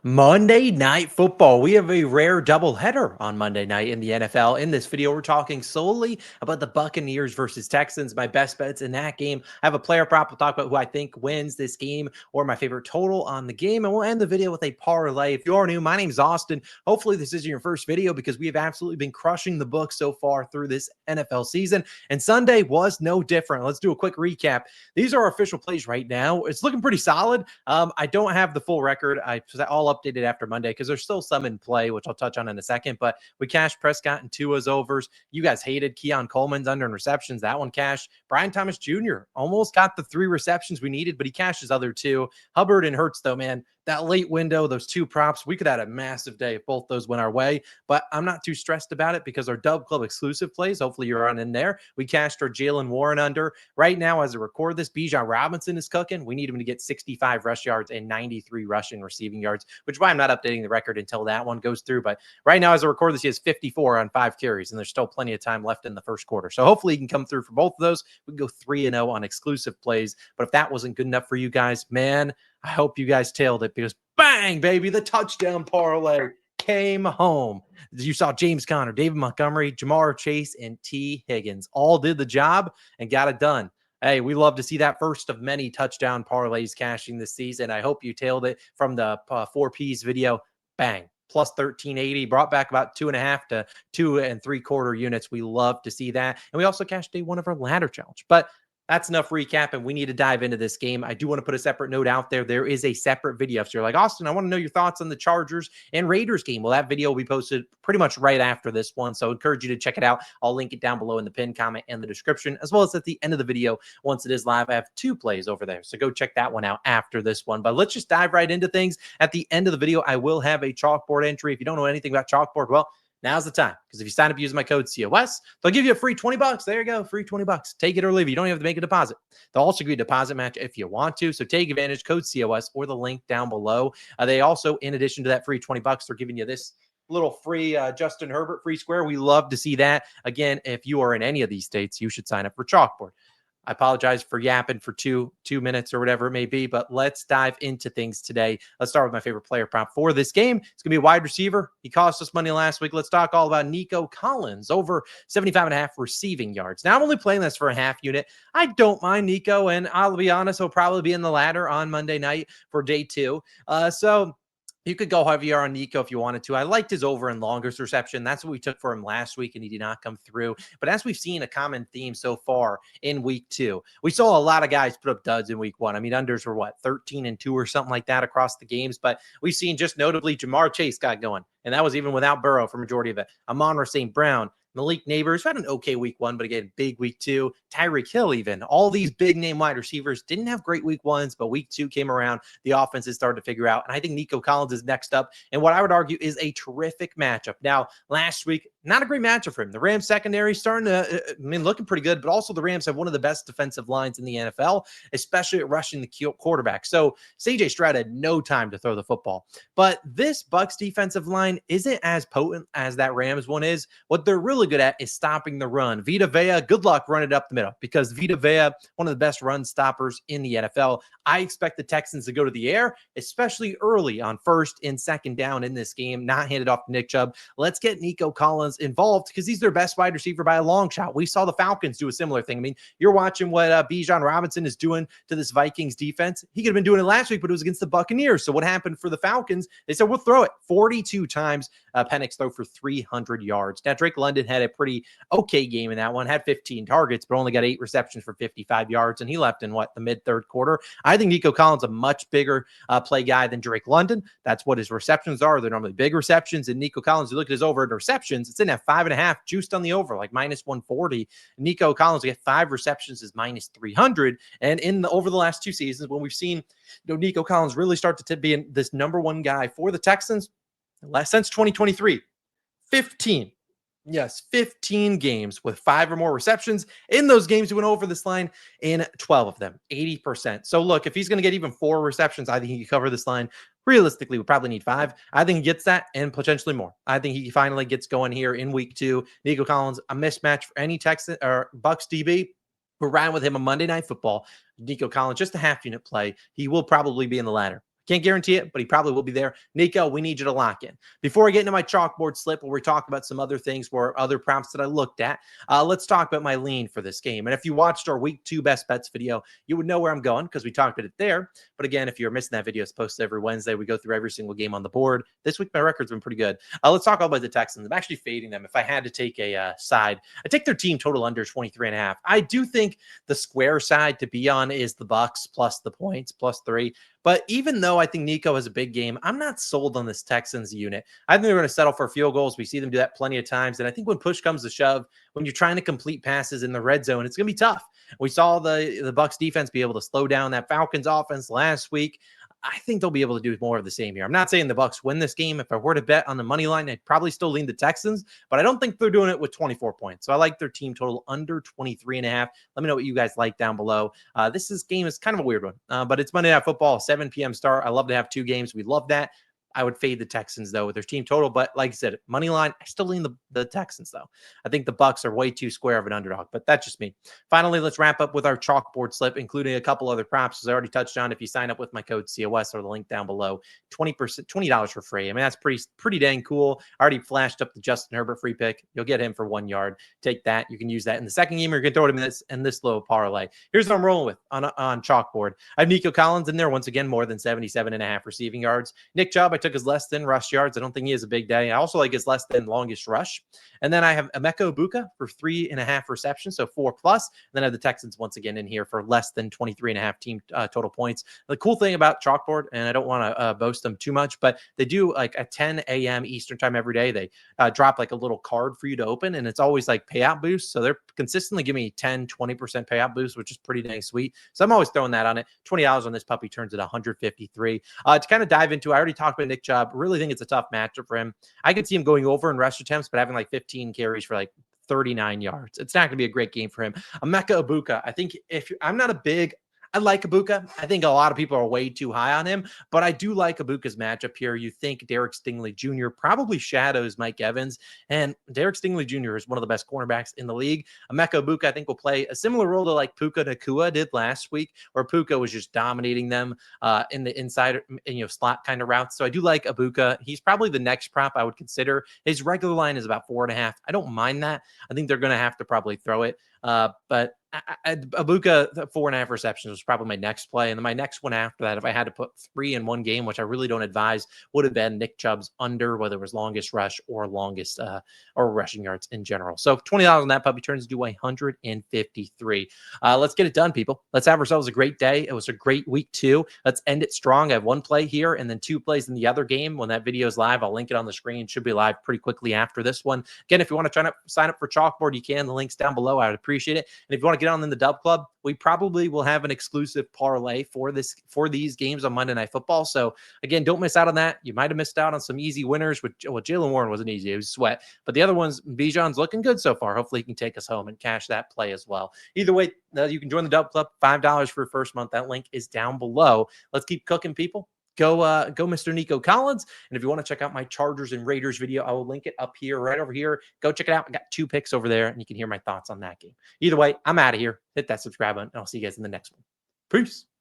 Monday Night Football. We have a rare doubleheader on Monday night in the NFL. In this video, we're talking solely about the Buccaneers versus Texans, my best bets in that game. I have a player prop. We'll talk about who I think wins this game or my favorite total on the game. And we'll end the video with a parlay. If you are new, my name's Austin. Hopefully, this isn't your first video because we have absolutely been crushing the book so far through this NFL season. And Sunday was no different. Let's do a quick recap. These are our official plays right now. It's looking pretty solid. I don't have the full record. I all updated after Monday because there's still some in play, which I'll touch on in a second. But we cashed Prescott and Tua's overs. You guys hated Keon Coleman's under in receptions. That one cashed. Brian Thomas Jr. almost got the 3 receptions we needed, but he cashed his other 2. Hubbard and Hurts, though, man, that late window, those 2 props, we could have had a massive day if both those went our way. But I'm not too stressed about it because our Dub Club exclusive plays, hopefully you're on in there. We cashed our Jalen Warren under. Right now, as I record this, Bijan Robinson is cooking. We need him to get 65 rush yards and 93 rushing receiving yards, which is why I'm not updating the record until that one goes through. But right now, as I record this, he has 54 on 5 carries, and there's still plenty of time left in the first quarter. So hopefully he can come through for both of those. We can go 3-0 on exclusive plays. But if that wasn't good enough for you guys, man, I hope you guys tailed it because bang, baby, the touchdown parlay came home. You saw James Conner, David Montgomery, Jamar Chase, and T. Higgins all did the job and got it done. Hey, we love to see that first of many touchdown parlays cashing this season. I hope you tailed it from the 4Ps video. Bang. Plus 1380, brought back about 2.5 to 2 3/4 units. We love to see that. And we also cashed day 1 of our ladder challenge. But that's enough recap, and we need to dive into this game. I do want to put a separate note out there. There is a separate video. So you're like, Austin, I want to know your thoughts on the Chargers and Raiders game. Well, that video will be posted pretty much right after this one. So I encourage you to check it out. I'll link it down below in the pinned comment and the description, as well as at the end of the video. Once it is live, I have 2 plays over there. So go check that one out after this one. But let's just dive right into things. At the end of the video, I will have a chalkboard entry. If you don't know anything about chalkboard, well, now's the time, because if you sign up using my code COS, they'll give you a free $20. There you go, free $20. Take it or leave it. You don't even have to make a deposit. They'll also give you a deposit match if you want to. So take advantage, code COS or the link down below. They also, in addition to that free $20, they're giving you this little free Justin Herbert free square. We love to see that. Again, if you are in any of these states, you should sign up for Chalkboard. I apologize for yapping for two minutes or whatever it may be, but let's dive into things today. Let's start with my favorite player prop for this game. It's going to be a wide receiver. He cost us money last week. Let's talk all about Nico Collins, over 75.5 receiving yards. Now, I'm only playing this for a half unit. I don't mind Nico, and I'll be honest, he'll probably be in the ladder on Monday night for day 2. So you could go heavier on Nico if you wanted to. I liked his over and longest reception. That's what we took for him last week, and he did not come through. But as we've seen a common theme so far in week 2, we saw a lot of guys put up duds in week 1. I mean, unders were what, 13-2 or something like that across the games. But we've seen just notably Jamar Chase got going, and that was even without Burrow for majority of it. Amon-Ra St. Brown, Malik Neighbors had an okay week 1, but again, big week 2. Tyreek Hill, even all these big name wide receivers didn't have great week 1s, but week 2 came around. The offenses started to figure out, and I think Nico Collins is next up. And what I would argue is a terrific matchup. Now, last week, not a great matchup for him. The Rams secondary starting to, looking pretty good, but also the Rams have one of the best defensive lines in the NFL, especially at rushing the quarterback. So CJ Stroud had no time to throw the football. But this Bucs defensive line isn't as potent as that Rams one is. What they're really good at is stopping the run. Vita Vea, good luck running it up the middle, because Vita Vea, one of the best run stoppers in the NFL. I expect the Texans to go to the air, especially early on 1st and 2nd down in this game, not hand it off to Nick Chubb. Let's get Nico Collins involved because he's their best wide receiver by a long shot. We saw the Falcons do a similar thing. I mean, you're watching what Bijan Robinson is doing to this Vikings defense. He could have been doing it last week, but it was against the Buccaneers. So what happened for the Falcons? They said, we'll throw it 42 times. Penix throw for 300 yards. Now, Drake London had a pretty okay game in that one, had 15 targets, but only got 8 receptions for 55 yards, and he left in the mid-3rd quarter. I think Nico Collins is a much bigger play guy than Drake London. That's what his receptions are. They're normally big receptions. And Nico Collins, you look at his over and receptions, it's in at 5.5, juiced on the over, like minus 140. Nico Collins, we get 5 receptions is minus 300. And over the last 2 seasons, when we've seen Nico Collins really start to be in this number 1 guy for the Texans, since 2023, 15 games with 5 or more receptions. In those games, he went over this line in 12 of them, 80%. So look, if he's going to get even 4 receptions, I think he can cover this line. Realistically, we probably need 5. I think he gets that and potentially more. I think he finally gets going here in week 2. Nico Collins, a mismatch for any Texan or Bucs DB. We're riding with him on Monday Night Football. Nico Collins, just a half unit play. He will probably be in the ladder. Can't guarantee it, but he probably will be there. Nico, we need you to lock in. Before I get into my chalkboard slip, where we talk about some other things or other prompts that I looked at, let's talk about my lean for this game. And if you watched our week 2 best bets video, you would know where I'm going because we talked about it there. But again, if you're missing that video, it's posted every Wednesday. We go through every single game on the board. This week, my record's been pretty good. Let's talk about the Texans. I'm actually fading them. If I had to take a side, I take their team total under 23.5. I do think the square side to be on is the Bucs plus the points, +3. But even though I think Nico has a big game, I'm not sold on this Texans unit. I think they're going to settle for field goals. We see them do that plenty of times. And I think when push comes to shove, when you're trying to complete passes in the red zone, it's going to be tough. We saw the Bucs defense be able to slow down that Falcons offense last week. I think they'll be able to do more of the same here. I'm not saying the Bucs win this game. If I were to bet on the money line, I'd probably still lean the Texans, but I don't think they're doing it with 24 points. So I like their team total under 23.5. Let me know what you guys like down below. This game is kind of a weird one, but it's Monday Night Football, 7 p.m. start. I love to have 2 games. We love that. I would fade the Texans, though, with their team total. But like I said, money line, I still lean the Texans, though. I think the Bucs are way too square of an underdog, but that's just me. Finally, let's wrap up with our chalkboard slip, including a couple other props, as I already touched on. If you sign up with my code COS or the link down below, $20 for free. I mean, that's pretty dang cool. I already flashed up the Justin Herbert free pick. You'll get him for 1 yard. Take that. You can use that in the second game, or you can throw it in this little parlay. Here's what I'm rolling with on chalkboard. I have Nico Collins in there, once again, more than 77.5 receiving yards. Nick Chubb, I took his less than rush yards. I don't think he has a big day. I also like his less than longest rush. And then I have Emeka Egbuka for 3.5 receptions, so 4+. And then I have the Texans once again in here for less than 23.5 team total points. The cool thing about Chalkboard, and I don't want to boast them too much, but they do like at 10 a.m. Eastern time every day. They drop like a little card for you to open, and it's always like payout boosts. So they're consistently giving me 10, 20% payout boost, which is pretty dang sweet. So I'm always throwing that on it. $20 on this puppy turns at 153. To kind of dive into, I already talked about Nick Chubb. Really think it's a tough matchup for him. I could see him going over in rush attempts, but having like 15 carries for like 39 yards. It's not going to be a great game for him. Emeka Egbuka, I think I like Egbuka. I think a lot of people are way too high on him, but I do like Ibuka's matchup here. You think Derek Stingley Jr. probably shadows Mike Evans, and Derek Stingley Jr. is one of the best cornerbacks in the league. Emeka Egbuka, I think, will play a similar role to like Puka Nacua did last week, where Puka was just dominating them in the inside, slot kind of routes. So I do like Egbuka. He's probably the next prop I would consider. His regular line is about 4.5. I don't mind that. I think they're going to have to probably throw it. But Egbuka, 4.5 receptions was probably my next play. And then my next one after that, if I had to put 3 in one game, which I really don't advise, would have been Nick Chubb's under, whether it was longest rush or longest or rushing yards in general. So $20 on that puppy turns into 153. Let's get it done, people. Let's have ourselves a great day. It was a great week 2. Let's end it strong. I have 1 play here and then 2 plays in the other game. When that video is live, I'll link it on the screen. It should be live pretty quickly after this one. Again, if you want to sign up for Chalkboard, you can. The link's down below. I would appreciate it. And if you want to get on in the Dub Club, we probably will have an exclusive parlay for these games on Monday Night Football. So again, don't miss out on that. You might have missed out on some easy winners. Jalen Warren wasn't easy; it was sweat. But the other ones, Bijan's looking good so far. Hopefully, he can take us home and cash that play as well. Either way, you can join the Dub Club. $5 for your first month. That link is down below. Let's keep cooking, people. Go Mr. Nico Collins. And if you want to check out my Chargers and Raiders video, I will link it up here, right over here. Go check it out. I got 2 picks over there, and you can hear my thoughts on that game. Either way, I'm out of here. Hit that subscribe button, and I'll see you guys in the next one. Peace.